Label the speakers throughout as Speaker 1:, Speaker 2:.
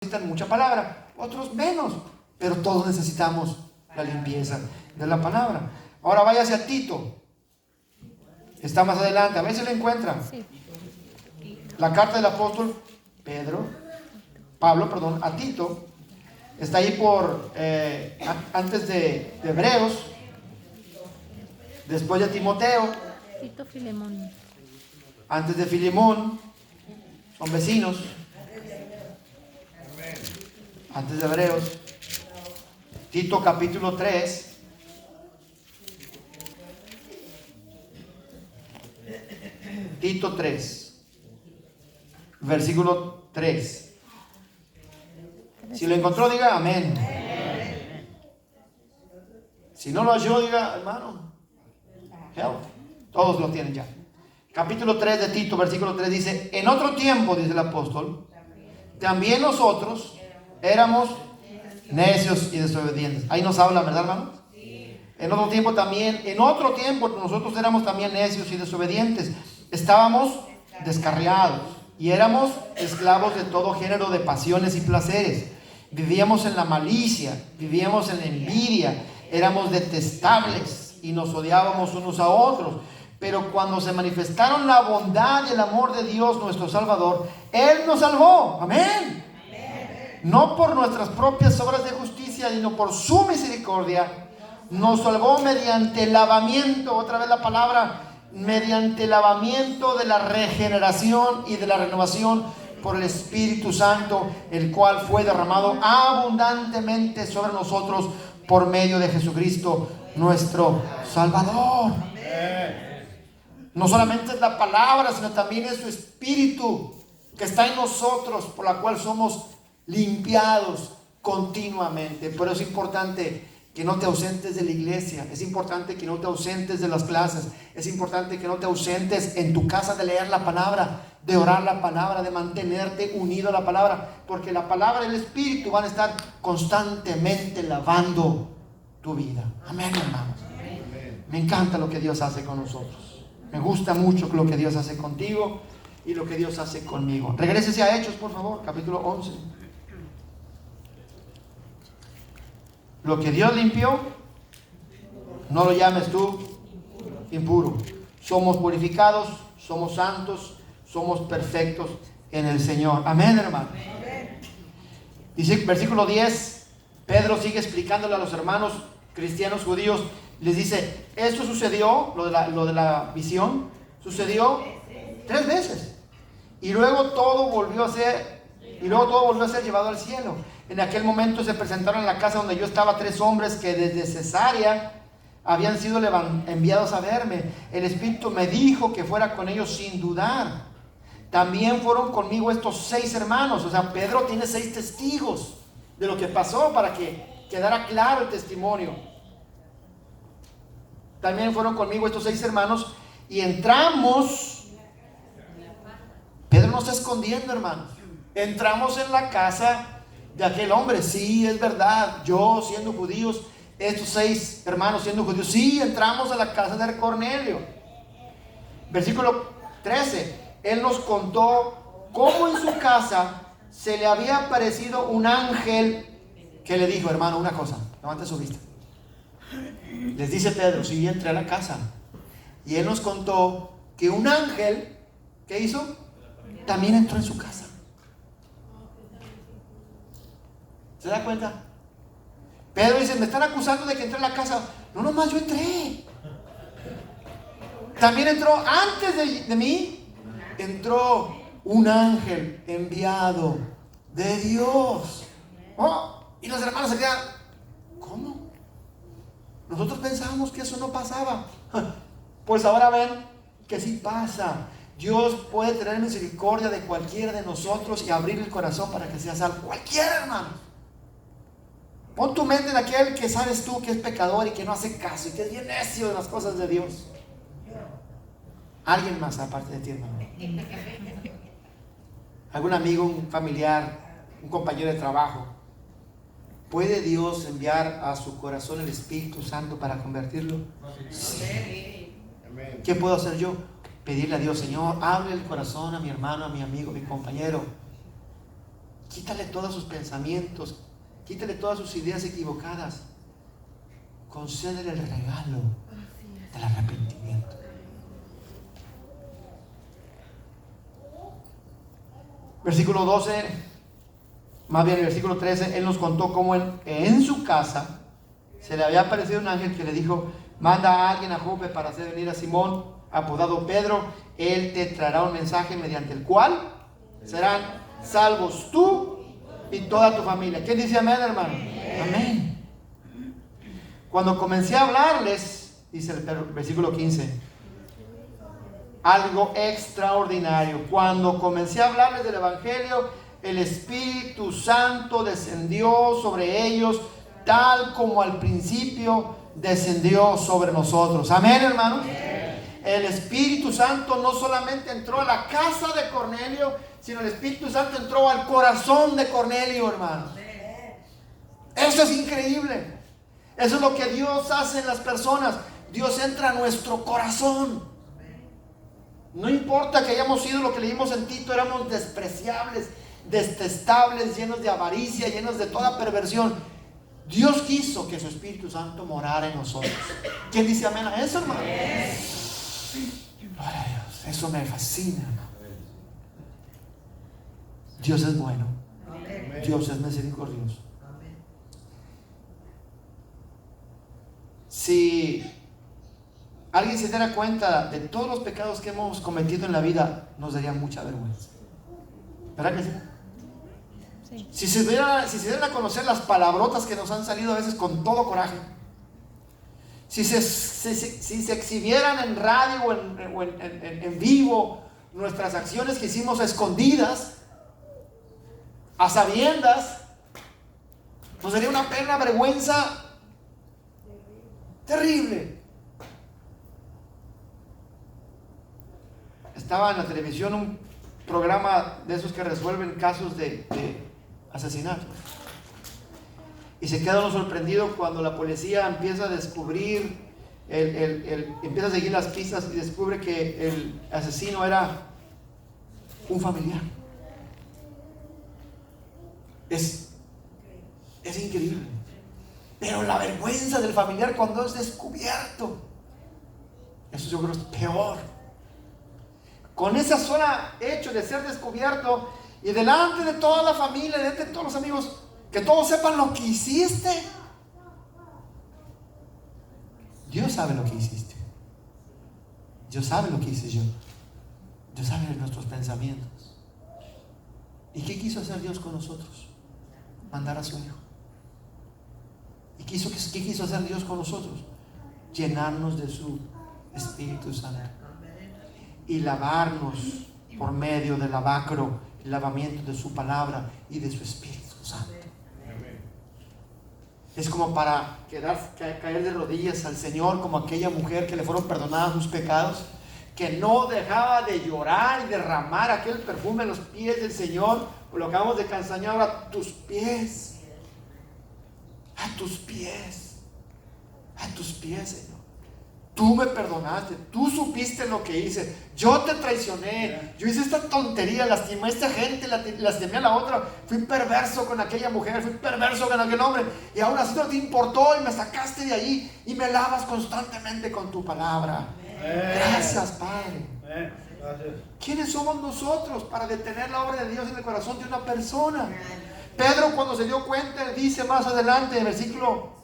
Speaker 1: necesitan mucha palabra, otros menos, pero todos necesitamos la limpieza de la palabra. Ahora váyase a Tito. Está más adelante, a ver si lo encuentran.
Speaker 2: Sí.
Speaker 1: La carta del apóstol Pablo, a Tito. Está ahí por antes de Hebreos, después de Timoteo,
Speaker 2: Tito Filemón.
Speaker 1: antes de Filemón. Son vecinos. Antes de Hebreos. Tito capítulo 3. Tito 3, versículo 3. Si lo encontró, diga amén. Si no lo halló, diga hermano, help. Todos lo tienen ya. Capítulo 3 de Tito, versículo 3 dice: en otro tiempo, dice el apóstol, también nosotros éramos necios y desobedientes. Ahí nos habla, ¿verdad, hermano? En otro tiempo nosotros éramos también necios y desobedientes. Estábamos descarriados y éramos esclavos de todo género de pasiones y placeres. Vivíamos en la malicia, vivíamos en la envidia, éramos detestables y nos odiábamos unos a otros. Pero cuando se manifestaron la bondad y el amor de Dios nuestro Salvador, Él nos salvó. Amén. No por nuestras propias obras de justicia, sino por su misericordia. Nos salvó mediante el lavamiento, otra vez la palabra, mediante el lavamiento de la regeneración y de la renovación por el Espíritu Santo, el cual fue derramado abundantemente sobre nosotros por medio de Jesucristo, nuestro Salvador. No solamente es la palabra, sino también es su Espíritu que está en nosotros, por la cual somos limpiados continuamente. Pero es importante que no te ausentes de la iglesia, es importante que no te ausentes de las clases, es importante que no te ausentes en tu casa de leer la palabra, de orar la palabra, de mantenerte unido a la palabra, porque la palabra y el Espíritu van a estar constantemente lavando tu vida. Amén, hermanos. Me encanta lo que Dios hace con nosotros. Me gusta mucho lo que Dios hace contigo y lo que Dios hace conmigo. Regrésese a Hechos, por favor, capítulo 11. Lo que Dios limpió, no lo llames tú impuro. Somos purificados, somos santos, somos perfectos en el Señor. Amén, hermano. Dice versículo 10, Pedro sigue explicándole a los hermanos cristianos judíos. Les dice, esto sucedió, lo de la visión, sucedió 3 veces. Y luego todo volvió a ser llevado al cielo. En aquel momento se presentaron en la casa donde yo estaba 3 hombres que desde Cesarea habían sido enviados a verme. El Espíritu me dijo que fuera con ellos sin dudar. También fueron conmigo estos 6 hermanos. O sea, Pedro tiene 6 testigos de lo que pasó para que quedara claro el testimonio. También fueron conmigo estos 6 hermanos y entramos. Pedro no está escondiendo, hermanos. Entramos en la casa de aquel hombre. Sí, es verdad, yo siendo judíos, estos 6 hermanos siendo judíos, sí, entramos a la casa de Cornelio. Versículo 13, él nos contó cómo en su casa se le había aparecido un ángel que le dijo, hermano, una cosa, levante su vista. Les dice Pedro, sí, entré a la casa. Y él nos contó que un ángel, ¿qué hizo? También entró en su casa. ¿Se da cuenta? Pedro dice, me están acusando de que entré a la casa. No, nomás yo entré. También entró antes de mí. Entró un ángel enviado de Dios. Oh, y los hermanos se quedan, ¿cómo? Nosotros pensábamos que eso no pasaba. Pues ahora ven que sí pasa. Dios puede tener misericordia de cualquiera de nosotros y abrir el corazón para que sea salvo. Cualquiera, hermano. Pon tu mente en aquel que sabes tú que es pecador y que no hace caso y que es bien necio de las cosas de Dios. Alguien más aparte de ti, hermano. Algún amigo, un familiar, un compañero de trabajo. ¿Puede Dios enviar a su corazón el Espíritu Santo para convertirlo? Sí. ¿Qué puedo hacer yo? Pedirle a Dios, Señor, abre el corazón a mi hermano, a mi amigo, a mi compañero. Quítale todos sus pensamientos, quítale todas sus ideas equivocadas. Concédele el regalo del arrepentimiento. Versículo 12, más bien el versículo 13, él nos contó cómo en su casa se le había aparecido un ángel que le dijo: manda a alguien a Jope para hacer venir a Simón, apodado Pedro. Él te traerá un mensaje mediante el cual serán salvos tú y toda tu familia. ¿Quién dice amén, hermano? Amén. Cuando comencé a hablarles, dice el versículo 15, algo extraordinario. Cuando comencé a hablarles del Evangelio, el Espíritu Santo descendió sobre ellos, tal como al principio descendió sobre nosotros. Amén, hermanos. El Espíritu Santo no solamente entró a la casa de Cornelio, sino el Espíritu Santo entró al corazón de Cornelio, hermanos. Eso es increíble. Eso es lo que Dios hace en las personas. Dios entra a nuestro corazón. No importa que hayamos sido lo que leímos en Tito, éramos despreciables, detestables, llenos de avaricia, llenos de toda perversión. Dios quiso que su Espíritu Santo morara en nosotros. ¿Quién dice amén a eso, hermano? Gloria a Dios. Eso me fascina, hermano. Dios es bueno. Dios es misericordioso. Si alguien se diera cuenta de todos los pecados que hemos cometido en la vida, nos daría mucha vergüenza. ¿Verdad que sí? Sí. Si se dieran a conocer las palabrotas que nos han salido a veces con todo coraje, si se exhibieran en radio o en vivo nuestras acciones que hicimos a escondidas, a sabiendas, nos daría una pena, vergüenza terrible. Estaba en la televisión un programa de esos que resuelven casos de asesinato, y se queda uno sorprendido cuando la policía empieza a descubrir, empieza a seguir las pistas y descubre que el asesino era un familiar. Es increíble. Pero la vergüenza del familiar cuando es descubierto, eso yo creo es peor. Con ese solo hecho de ser descubierto y delante de toda la familia, delante de todos los amigos, que todos sepan lo que hiciste. Dios sabe lo que hiciste. Dios sabe lo que hice yo. Dios sabe de nuestros pensamientos. ¿Y qué quiso hacer Dios con nosotros? Mandar a su Hijo. ¿Y qué quiso hacer Dios con nosotros? Llenarnos de su Espíritu Santo y lavarnos por medio del lavacro, el lavamiento de su palabra y de su Espíritu Santo. Es como para caer de rodillas al Señor, como aquella mujer que le fueron perdonados sus pecados, que no dejaba de llorar y derramar aquel perfume en los pies del Señor. Lo acabamos de cantar ahora: a tus pies, a tus pies, a tus pies, Señor. Tú me perdonaste, tú supiste lo que hice, yo te traicioné, yo hice esta tontería, lastimé a esta gente, lastimé a la otra, fui perverso con aquella mujer, fui perverso con aquel hombre, y ahora sí no te importó y me sacaste de allí y me lavas constantemente con tu palabra. Gracias, Padre. ¿Quiénes somos nosotros para detener la obra de Dios en el corazón de una persona? Pedro, cuando se dio cuenta, dice más adelante en el versículo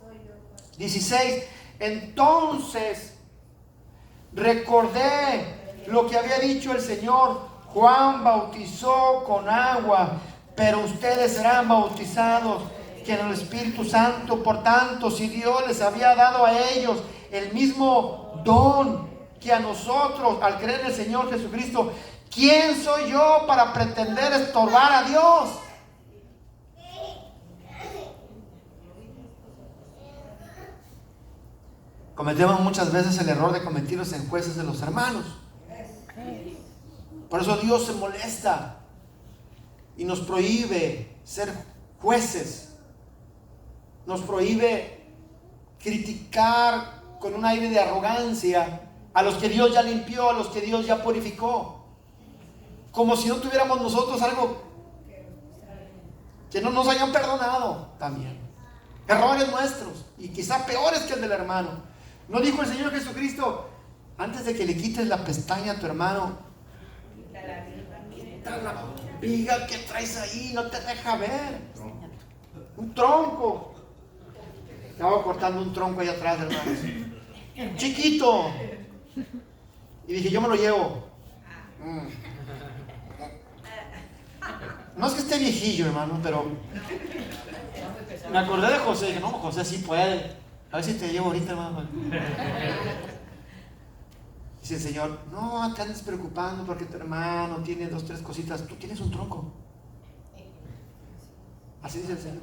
Speaker 1: 16: entonces recordé lo que había dicho el Señor: Juan bautizó con agua, pero ustedes serán bautizados en el Espíritu Santo. Por tanto, si Dios les había dado a ellos el mismo don que a nosotros al creer en el Señor Jesucristo, ¿quién soy yo para pretender estorbar a Dios? Cometemos muchas veces el error de convertirnos en jueces de los hermanos. Por eso Dios se molesta y nos prohíbe ser jueces. Nos prohíbe criticar con un aire de arrogancia a los que Dios ya limpió, a los que Dios ya purificó. Como si no tuviéramos nosotros algo que no nos hayan perdonado también. Errores nuestros y quizá peores que el del hermano. ¿No dijo el Señor Jesucristo, antes de que le quites la pestaña a tu hermano, quita la viga que traes ahí, no te deja ver? Un tronco. Estaba cortando un tronco ahí atrás, hermanos. Chiquito. Y dije, yo me lo llevo. No es que esté viejillo, hermano, pero me acordé de José. Dije, no, José sí puede. A ver si te llevo ahorita, hermano. Dice el Señor, no te andes preocupando porque tu hermano tiene 2, 3 cositas. Tú tienes un tronco. Así dice el Señor.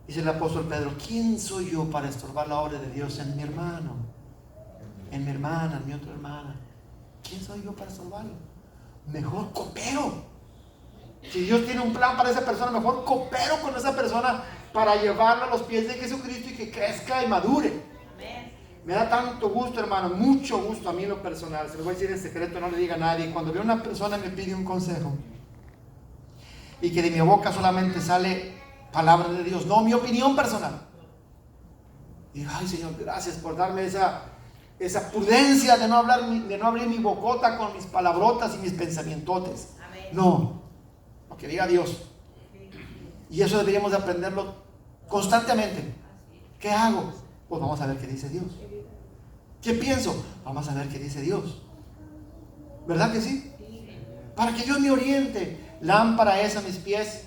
Speaker 1: Dice el apóstol Pedro, ¿quién soy yo para estorbar la obra de Dios en mi hermano? En mi hermana, en mi otra hermana. ¿Quién soy yo para estorbarlo? Mejor coopero. Si Dios tiene un plan para esa persona, mejor coopero con esa persona para llevarlo a los pies de Jesucristo y que crezca y madure. Me da tanto gusto, hermano, mucho gusto a mí en lo personal. Se lo voy a decir en secreto, no le diga a nadie. Cuando veo una persona me pide un consejo y que de mi boca solamente sale palabra de Dios, no mi opinión personal. Y digo, ay Señor, gracias por darme esa prudencia de no abrir mi bocota con mis palabrotas y mis pensamientotes. No, lo que diga Dios. Y eso deberíamos de aprenderlo constantemente. ¿Qué hago? Pues vamos a ver qué dice Dios. ¿Qué pienso? Vamos a ver qué dice Dios. ¿Verdad que sí? Para que Dios me oriente. Lámpara es a mis pies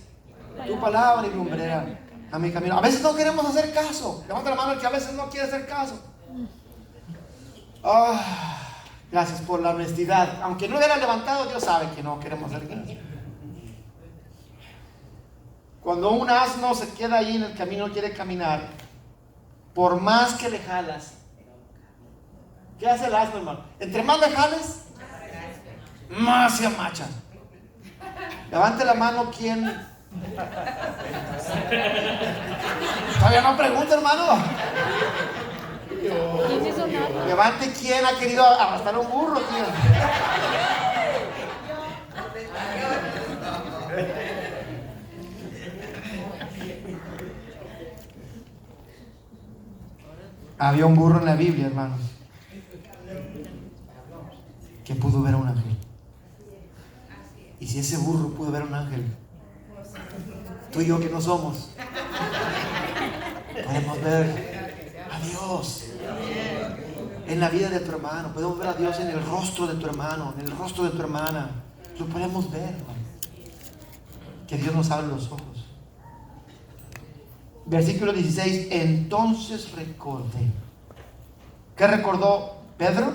Speaker 1: tu palabra y lumbrera a mi camino. A veces no queremos hacer caso. Levanta la mano el que a veces no quiere hacer caso. Gracias por la honestidad. Aunque no hubiera levantado, Dios sabe que no queremos hacer caso. Cuando un asno se queda ahí en el camino, no quiere caminar, por más que le jalas, ¿qué hace el asno, hermano? Entre más le jales, más se amacha. Levante la mano quien. Todavía no pregunta, hermano. Levante quien ha querido arrastrar un burro, tío. Había un burro en la Biblia, hermanos, que pudo ver a un ángel. Y si ese burro pudo ver a un ángel, tú y yo que no somos, podemos ver a Dios en la vida de tu hermano. Podemos ver a Dios en el rostro de tu hermano, en el rostro de tu hermana. Lo podemos ver, hermano. Que Dios nos abre los ojos. Versículo 16, entonces recordé. ¿Qué recordó Pedro?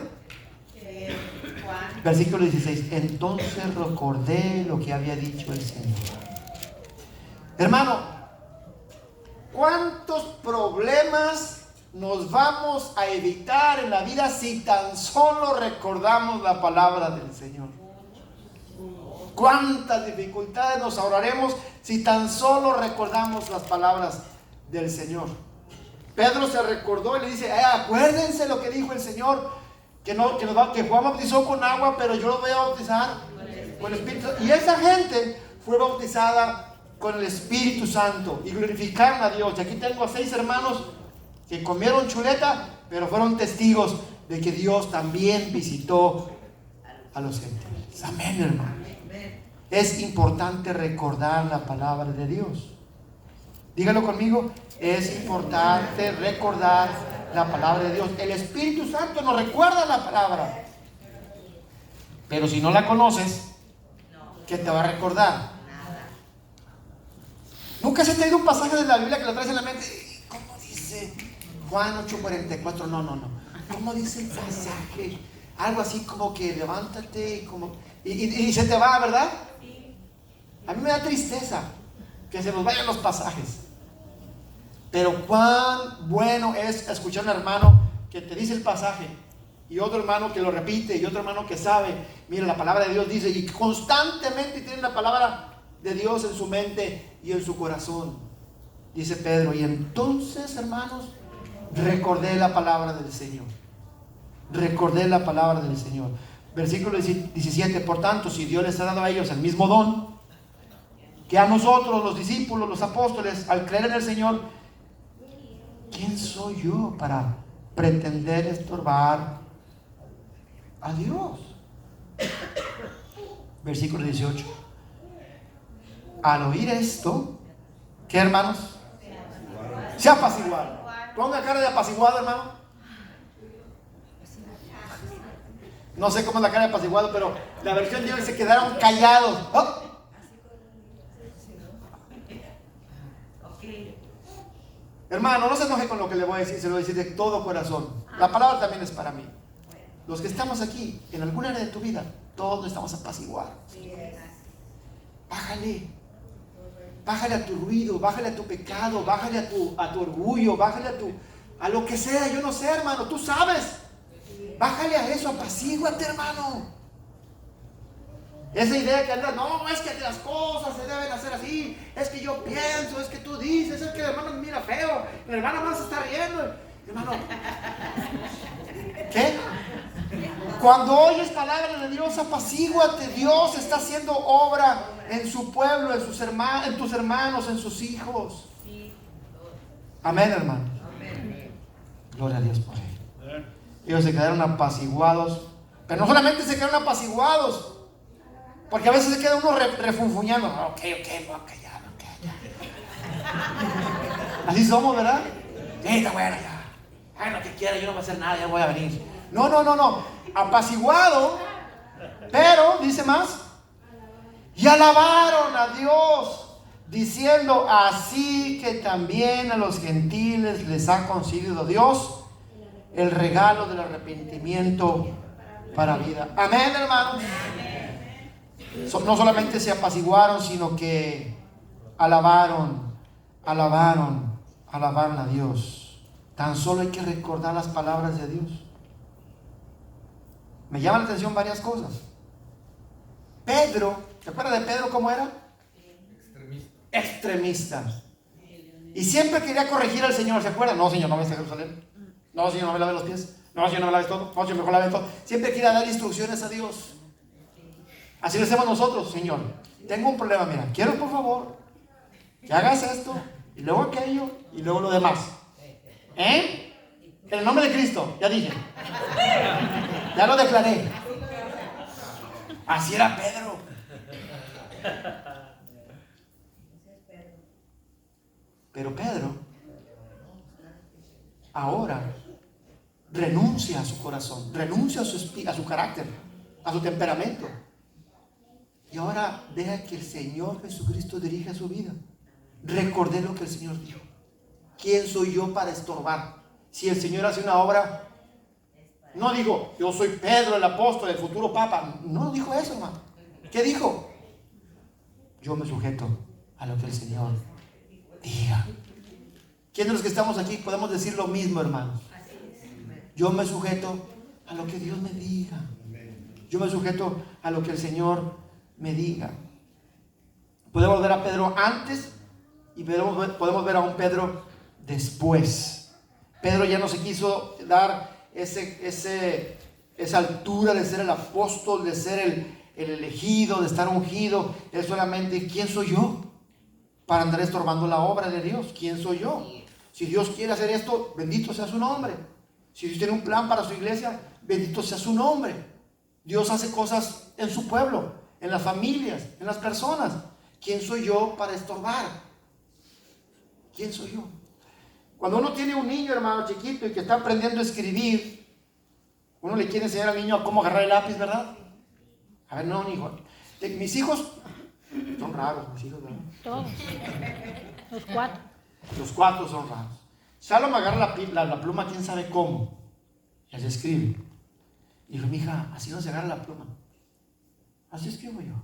Speaker 1: Versículo 16, entonces recordé lo que había dicho el Señor. Hermano, ¿cuántos problemas nos vamos a evitar en la vida si tan solo recordamos la palabra del Señor? ¿Cuántas dificultades nos ahorraremos si tan solo recordamos las palabras del Señor? Pedro se recordó y le dice, acuérdense lo que dijo el Señor, que Juan bautizó con agua, pero yo lo voy a bautizar con el Espíritu Santo. Y esa gente fue bautizada con el Espíritu Santo y glorificaron a Dios. Y aquí tengo a 6 hermanos que comieron chuleta, pero fueron testigos de que Dios también visitó a los gentiles. Amén, hermano. Es importante recordar la palabra de Dios. Dígalo conmigo, es importante recordar la palabra de Dios. El Espíritu Santo nos recuerda la palabra. Pero si no la conoces, ¿qué te va a recordar? ¿Nunca se te ha ido un pasaje de la Biblia que lo traes en la mente? ¿Cómo dice Juan 8:44? No. ¿Cómo dice el pasaje? Algo así como que levántate y se te va, ¿verdad? A mí me da tristeza que se nos vayan los pasajes. Pero cuán bueno es escuchar a un hermano que te dice el pasaje y otro hermano que lo repite y otro hermano que sabe, mira, la palabra de Dios dice, y constantemente tiene la palabra de Dios en su mente y en su corazón. Dice Pedro, y entonces, hermanos, recordé la palabra del Señor. Recordé la palabra del Señor. Versículo 17, por tanto, si Dios les ha dado a ellos el mismo don, que a nosotros, los discípulos, los apóstoles, al creer en el Señor, ¿quién soy yo para pretender estorbar a Dios? Versículo 18. Al oír esto, ¿qué, hermanos? Se apaciguaron. Ponga cara de apaciguado, hermano. No sé cómo es la cara de apaciguado, pero la versión de hoy se quedaron callados. ¡Oh! Hermano, no se enoje con lo que le voy a decir, se lo voy a decir de todo corazón. La palabra también es para mí. Los que estamos aquí, en alguna área de tu vida, todos estamos apaciguados. Bájale. Bájale a tu ruido, bájale a tu pecado, bájale a tu orgullo, bájale a lo que sea, yo no sé, hermano, tú sabes. Bájale a eso, apacíguate, hermano. Esa idea que anda, no, es que las cosas se deben hacer así, es que yo pienso, es que tú dices, es que el hermano me mira feo, el hermano más se está riendo. Hermano, ¿qué? Cuando oyes palabras de Dios, apacíguate. Dios está haciendo obra en su pueblo, en tus hermanos, en sus hijos. Amén, hermano. Gloria a Dios por él. Ellos se quedaron apaciguados. Pero no solamente se quedaron apaciguados, porque a veces se queda uno refunfuñando. Ok, me voy a callar. Así somos, ¿verdad? Sí, está bueno ya. Ay, lo que quiera, yo no voy a hacer nada, ya voy a venir. No. Apaciguado, pero, dice más, y alabaron a Dios, diciendo, así que también a los gentiles les ha concedido Dios el regalo del arrepentimiento para vida. Amén, hermanos. No solamente se apaciguaron, sino que alabaron a Dios. Tan solo hay que recordar las palabras de Dios. Me llama la atención varias cosas. Pedro, ¿se acuerda de Pedro cómo era? Extremista. Y siempre quería corregir al Señor, ¿se acuerda? No, Señor, no me a Jerusalén. No, Señor, no me lave los pies. No, Señor, no me laves todo. No, Señor, mejor lave todo. Siempre quiere dar instrucciones a Dios. Así lo hacemos nosotros, Señor. Tengo un problema, mira, quiero por favor que hagas esto, y luego aquello, y luego lo demás. En el nombre de Cristo, ya dije. Ya lo declaré. Así era Pedro. Pero Pedro ahora renuncia a su corazón, renuncia a su carácter, a su temperamento. Y ahora deja que el Señor Jesucristo dirija su vida. Recordé lo que el Señor dijo. ¿Quién soy yo para estorbar? Si el Señor hace una obra, no digo, yo soy Pedro, el apóstol, el futuro papa. No dijo eso, hermano. ¿Qué dijo? Yo me sujeto a lo que el Señor diga. ¿Quién de los que estamos aquí podemos decir lo mismo, hermanos? Yo me sujeto a lo que Dios me diga. Yo me sujeto a lo que el Señor me diga. Podemos ver a Pedro antes y podemos ver a un Pedro después. Pedro ya no se quiso dar esa altura de ser el apóstol, de ser el elegido, de estar ungido. Él solamente, ¿quién soy yo para andar estorbando la obra de Dios? ¿Quién soy yo? Si Dios quiere hacer esto, bendito sea su nombre. Si Dios tiene un plan para su iglesia, bendito sea su nombre. Dios hace cosas en su pueblo, en las familias, en las personas. ¿Quién soy yo para estorbar? ¿Quién soy yo? Cuando uno tiene un niño, hermano, chiquito y que está aprendiendo a escribir, uno le quiere enseñar al niño a cómo agarrar el lápiz, ¿verdad? A ver, no, hijo. Mis hijos son raros, mis hijos, ¿verdad?
Speaker 2: Todos. Los cuatro.
Speaker 1: Los cuatro son raros. Salom agarra la pluma, quién sabe cómo, y así escribe. Y dijo, mija, así no se agarra la pluma. Así escribo yo.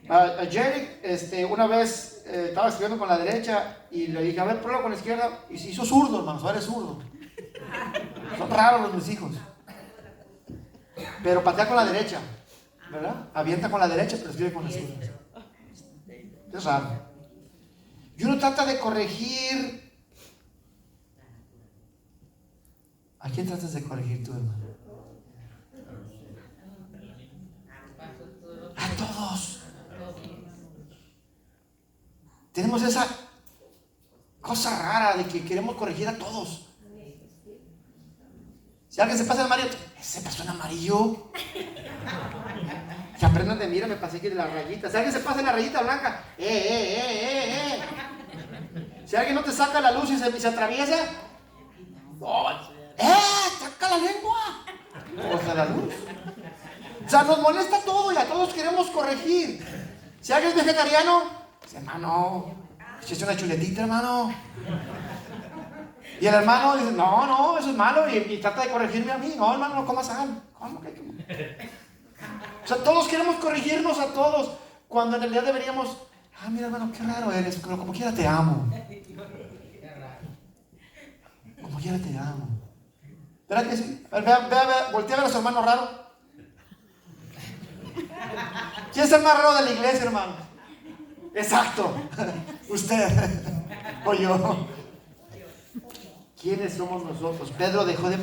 Speaker 1: A Jerry, una vez estaba escribiendo con la derecha y le dije, a ver, prueba con la izquierda. Y se hizo zurdo, hermano, ahora es zurdo. Son raros mis hijos. Pero patea con la derecha, ¿verdad? Avienta con la derecha, pero escribe con la izquierda. Es raro. Y uno trata de corregir. ¿A quién tratas de corregir tú, hermano? A todos. tenemos esa cosa rara de que queremos corregir a todos. Si alguien se pasa en amarillo, ese pasó en amarillo. Que aprendan de mira, me pasé aquí de la rayita. Si alguien se pasa en la rayita blanca, Si alguien no te saca la luz y se atraviesa, saca la lengua. O sea, la luz. O sea, nos molesta todo y a todos queremos corregir. Si alguien es vegetariano, dice, hermano, échese una chuletita, hermano. Y el hermano dice, no, eso es malo. Y trata de corregirme a mí. No, hermano, no comas sal. ¿Cómo que? O sea, todos queremos corregirnos a todos. Cuando en realidad deberíamos, mira, hermano, qué raro eres. Pero como quiera te amo. Como quiera te amo. ¿Verdad que sí? Voltea a ver a su hermano raro. ¿Quién es el más raro de la iglesia, hermano? Exacto. Usted o yo. ¿Quiénes somos nosotros? Pedro dejó de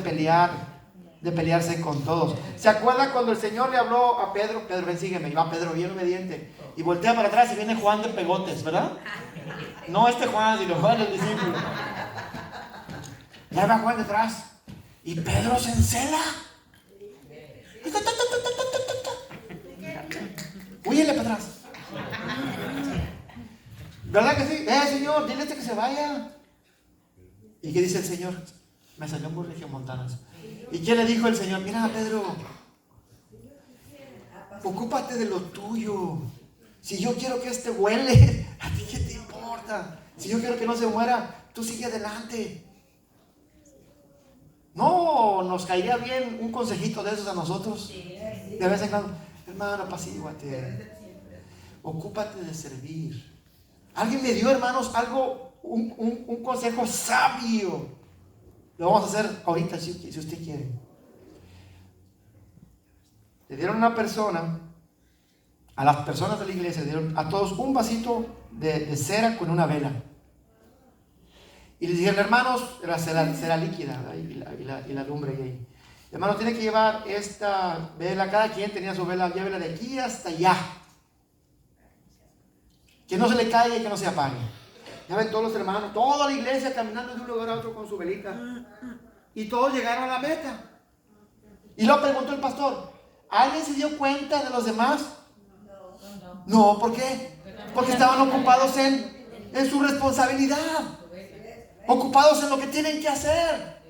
Speaker 1: pelearse con todos. ¿Se acuerda cuando el Señor le habló a Pedro? Pedro, ven, sígueme. Y va Pedro bien obediente. Y voltea para atrás y viene Juan de pegotes, ¿verdad? No este Juan, sino Juan el discípulo. Ya va Juan detrás. Y Pedro se encela. Huyele para atrás. ¿Verdad que sí? Señor, dile que se vaya. ¿Y qué dice el Señor? Me salió muy regiomontanas. ¿Y qué le dijo el Señor? Mira, Pedro, ocúpate de lo tuyo. Si yo quiero que este huele, ¿a ti qué te importa? Si yo quiero que no se muera, tú sigue adelante. No, nos caería bien un consejito de esos a nosotros. De vez en cuando, hermano, apacíguate. Ocúpate de servir. Alguien me dio, hermanos, un consejo sabio. Lo vamos a hacer ahorita si usted quiere. Le dieron a a las personas de la iglesia, le dieron a todos un vasito de cera con una vela. Y les dijeron, hermanos, era cera líquida, y la lumbre ahí. Hermano, tiene que llevar esta vela, cada quien tenía su vela, llévela de aquí hasta allá. Que no se le caiga y que no se apague. Ya ven todos los hermanos, toda la iglesia caminando de un lugar a otro con su velita. Y todos llegaron a la meta. Y luego preguntó el pastor, ¿alguien se dio cuenta de los demás? No, ¿por qué? Porque estaban ocupados en su responsabilidad. Ocupados en lo que tienen que hacer.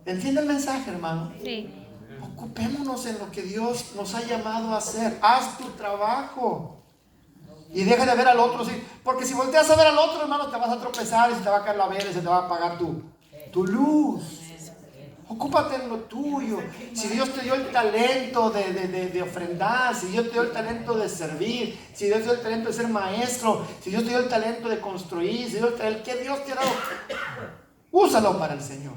Speaker 1: ¿Entiende el mensaje, hermano?
Speaker 2: Sí.
Speaker 1: Ocupémonos en lo que Dios nos ha llamado a hacer. Haz tu trabajo. Y deja de ver al otro, ¿sí? Porque si volteas a ver al otro, hermano, te vas a tropezar y se te va a caer la vela y se te va a apagar tu luz. Ocúpate en lo tuyo. Si Dios te dio el talento de ofrendar, si Dios te dio el talento de servir, si Dios te dio el talento de ser maestro, si Dios te dio el talento de construir, si Dios ¿qué Dios te ha dado? Úsalo para el Señor,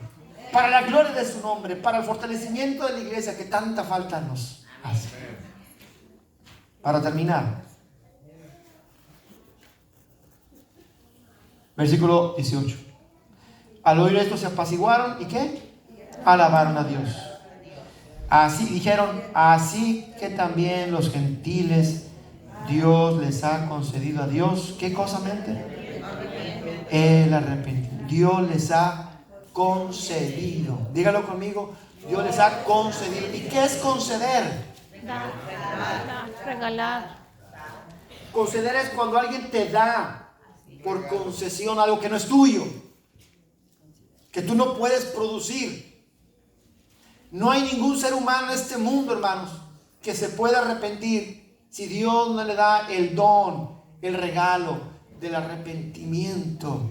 Speaker 1: para la gloria de su nombre, para el fortalecimiento de la iglesia que tanta falta nos hace. Para terminar, versículo 18. Al oír esto se apaciguaron y ¿qué? Alabaron a Dios. Así dijeron, así que también los gentiles Dios les ha concedido a Dios. ¿Qué cosa mente? El arrepentimiento. Dios les ha concedido. Dígalo conmigo. Dios les ha concedido. ¿Y qué es conceder?
Speaker 2: Dar, regalar.
Speaker 1: Conceder es cuando alguien te da por concesión algo que no es tuyo, que tú no puedes producir. No hay ningún ser humano en este mundo, hermanos, que se pueda arrepentir si Dios no le da el don, el regalo del arrepentimiento.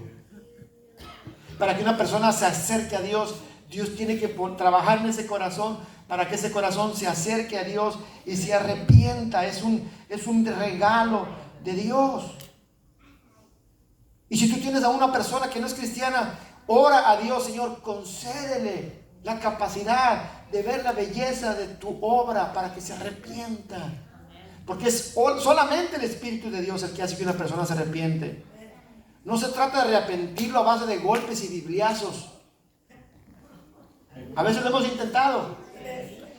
Speaker 1: Para que una persona se acerque a Dios, Dios tiene que trabajar en ese corazón para que ese corazón se acerque a Dios y se arrepienta. Es un regalo de Dios. Y si tú tienes a una persona que no es cristiana, ora a Dios, Señor, concédele la capacidad de ver la belleza de tu obra para que se arrepienta. Porque es solamente el Espíritu de Dios el que hace que una persona se arrepiente. No se trata de arrepentirlo a base de golpes y bibliazos. A veces lo hemos intentado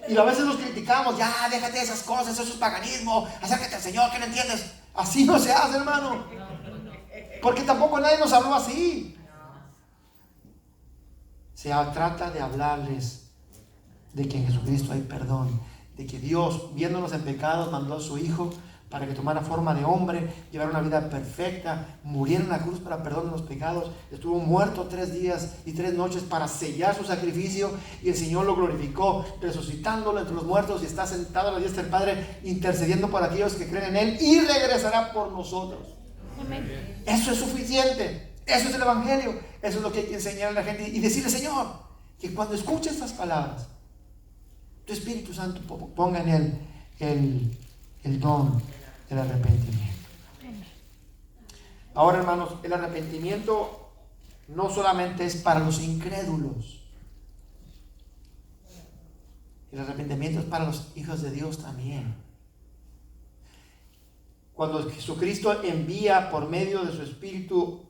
Speaker 1: y a veces nos criticamos. Ya, déjate de esas cosas, eso es paganismo. Acércate al Señor, ¿qué no entiendes? Así no se hace, hermano. Porque tampoco nadie nos habló así. Se trata de hablarles de que en Jesucristo hay perdón, de que Dios, viéndonos en pecados, mandó a su Hijo para que tomara forma de hombre, llevara una vida perfecta, muriera en la cruz para perdón de los pecados, estuvo muerto 3 días y 3 noches para sellar su sacrificio, y el Señor lo glorificó, resucitándolo entre los muertos, y está sentado a la diestra del Padre, intercediendo por aquellos que creen en Él, y regresará por nosotros.
Speaker 2: Amén.
Speaker 1: Eso es suficiente, eso es el Evangelio, eso es lo que hay que enseñar a la gente, y decirle: Señor, que cuando escuche estas palabras, tu Espíritu Santo ponga en él el don del arrepentimiento. Ahora, hermanos, el arrepentimiento no solamente es para los incrédulos, el arrepentimiento es para los hijos de Dios también. Cuando Jesucristo envía por medio de su Espíritu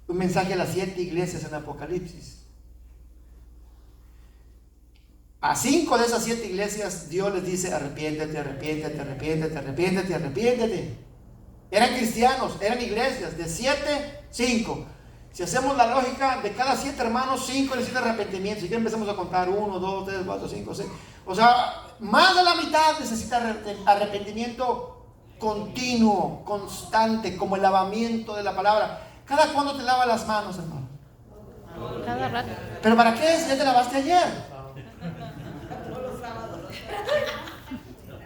Speaker 1: un mensaje a las 7 iglesias en Apocalipsis, a 5 de esas 7 iglesias Dios les dice: arrepiéntete, arrepiéntete, arrepiéntete, arrepiéntete, arrepiéntete. Eran cristianos, eran iglesias, de 7, 5. Si hacemos la lógica, de cada 7 hermanos, 5 necesitan arrepentimiento. Si empezamos a contar 1, 2, 3, 4, 5, 6. O sea, más de la mitad necesita arrepentimiento continuo, constante, como el lavamiento de la palabra. ¿Cada cuándo te lavas las manos, hermano?
Speaker 2: Cada rato.
Speaker 1: ¿Pero para qué? Si ya te lavaste ayer.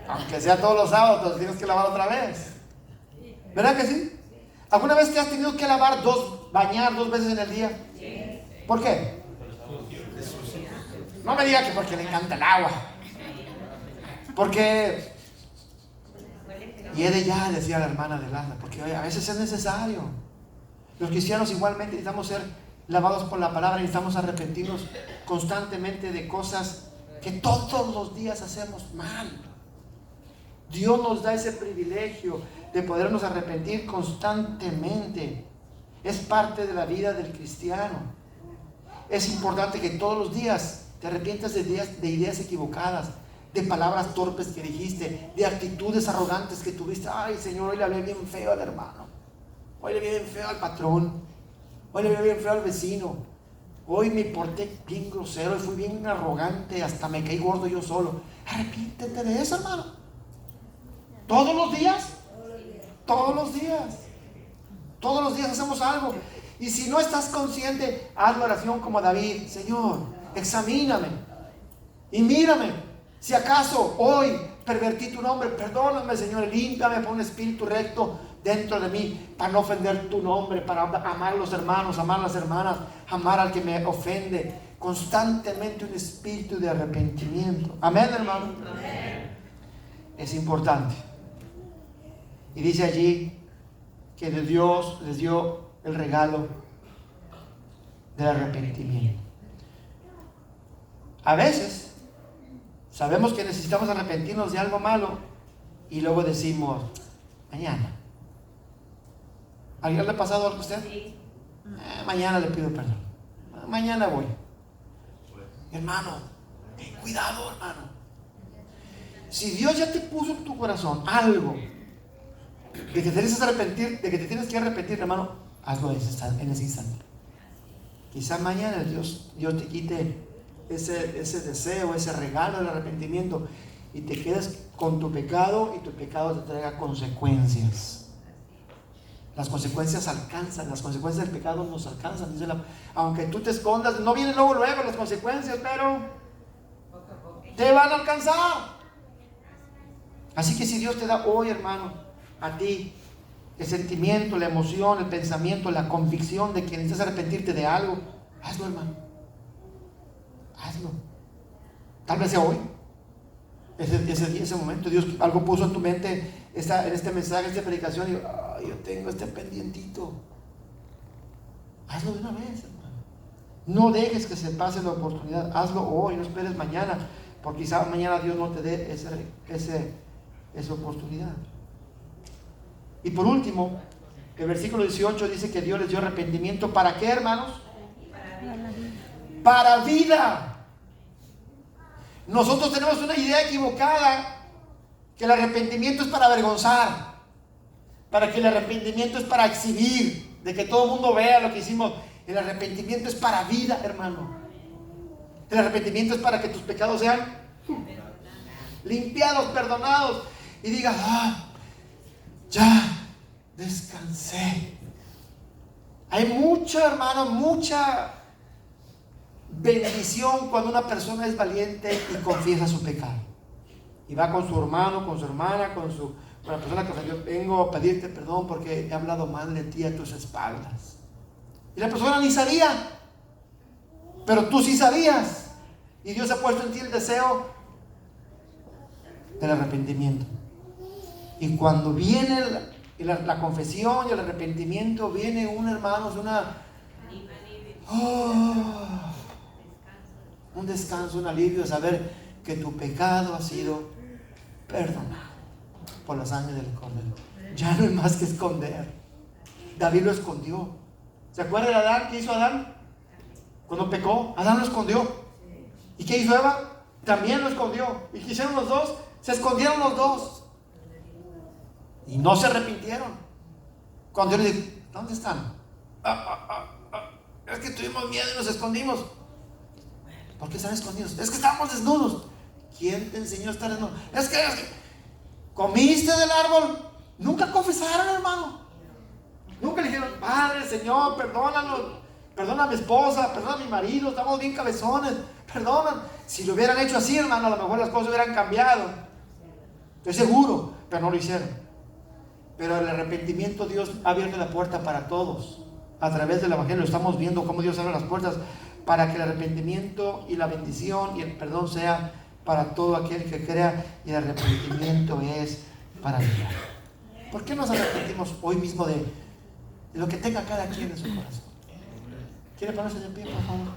Speaker 1: Aunque sea todos los sábados, tienes que lavar otra vez. ¿Verdad que sí? ¿Alguna vez te has tenido que bañar 2 veces en el día? ¿Por qué? No me diga que porque le encanta el agua. Porque, y he de ya, decía la hermana de Landa, porque oye, a veces es necesario. Los cristianos igualmente necesitamos ser lavados por la palabra, necesitamos arrepentirnos constantemente de cosas que todos los días hacemos mal. Dios nos da ese privilegio de podernos arrepentir constantemente. Es parte de la vida del cristiano. Es importante que todos los días te arrepientas de ideas equivocadas, de palabras torpes que dijiste, de actitudes arrogantes que tuviste. Ay, Señor, hoy le hablé bien feo al hermano, hoy le hablé bien feo al patrón, hoy le hablé bien feo al vecino, hoy me porté bien grosero y fui bien arrogante, hasta me caí gordo yo solo. Arrepiéntete de eso, hermano. ¿Todos los días? Todos los días. Todos los días hacemos algo. Y si no estás consciente, haz la oración como David: Señor, examíname y mírame. Si acaso hoy pervertí tu nombre, perdóname, Señor, límpiame, pon un espíritu recto dentro de mí, para no ofender tu nombre, para amar a los hermanos, amar a las hermanas, amar al que me ofende. Constantemente un espíritu de arrepentimiento. Amén, hermano. Amén. Es importante. Y dice allí que Dios les dio el regalo del arrepentimiento. A veces sabemos que necesitamos arrepentirnos de algo malo y luego decimos: mañana. ¿A alguien le ha pasado algo a usted? Sí. Mañana le pido perdón. Mañana voy. Hermano, ten cuidado, hermano. Si Dios ya te puso en tu corazón algo de que te tienes que arrepentir, hermano, hazlo en ese instante. Quizá mañana Dios te quite ese deseo, ese regalo del arrepentimiento, y te quedes con tu pecado, y tu pecado te traiga consecuencias. Las consecuencias alcanzan, las consecuencias del pecado nos alcanzan. Aunque tú te escondas, no vienen luego las consecuencias, pero te van a alcanzar. Así que si Dios te da hoy, hermano, a ti el sentimiento, la emoción, el pensamiento, la convicción de que necesitas arrepentirte de algo, hazlo, hermano. Hazlo. Tal vez sea hoy, ese momento. Dios algo puso en tu mente en este mensaje, esta predicación, y yo tengo este pendientito. Hazlo de una vez, hermano. No dejes que se pase la oportunidad. Hazlo hoy, no esperes mañana, porque quizá mañana Dios no te dé esa oportunidad. Y por último, el versículo 18 dice que Dios les dio arrepentimiento. ¿Para qué, hermanos? Para vida. Nosotros tenemos una idea equivocada, que el arrepentimiento es para avergonzar, para que el arrepentimiento es para exhibir, de que todo el mundo vea lo que hicimos. El arrepentimiento es para vida, hermano. El arrepentimiento es para que tus pecados sean limpiados, perdonados, y digas: ya descansé. Hay mucha, hermano, mucha bendición cuando una persona es valiente y confiesa su pecado. Y va con su hermano, con su hermana, con la persona que ofendió: vengo a pedirte perdón porque he hablado mal de ti a tus espaldas. Y la persona ni sabía, pero tú sí sabías. Y Dios ha puesto en ti el deseo del arrepentimiento. Y cuando viene la confesión y el arrepentimiento, viene un descanso, un alivio, saber que tu pecado ha sido perdonado por la sangre del Cordero. Ya no hay más que esconder. David lo escondió. ¿Se acuerda de Adán? ¿Qué hizo Adán? Cuando pecó, Adán lo escondió. ¿Y qué hizo Eva? También lo escondió. ¿Y qué hicieron los dos? Se escondieron los dos. Y no se arrepintieron. Cuando Dios le dijo: ¿dónde están? Es que tuvimos miedo y nos escondimos. ¿Por qué están escondidos? Es que estábamos desnudos. ¿Quién te enseñó a estar desnudo? Es que comiste del árbol. Nunca confesaron, hermano. Nunca le dijeron: Padre, Señor, perdónanos, perdona a mi esposa, perdona a mi marido, estamos bien cabezones, perdona. Si lo hubieran hecho así, hermano, a lo mejor las cosas hubieran cambiado. Estoy seguro, pero no lo hicieron. Pero el arrepentimiento, Dios ha abierto la puerta para todos. A través del Evangelio estamos viendo cómo Dios abre las puertas para que el arrepentimiento y la bendición y el perdón sea para todo aquel que crea. Y el arrepentimiento es para vida. ¿Por qué nos arrepentimos hoy mismo de lo que tenga cada quien en su corazón? ¿Quiere ponerse de pie, por favor?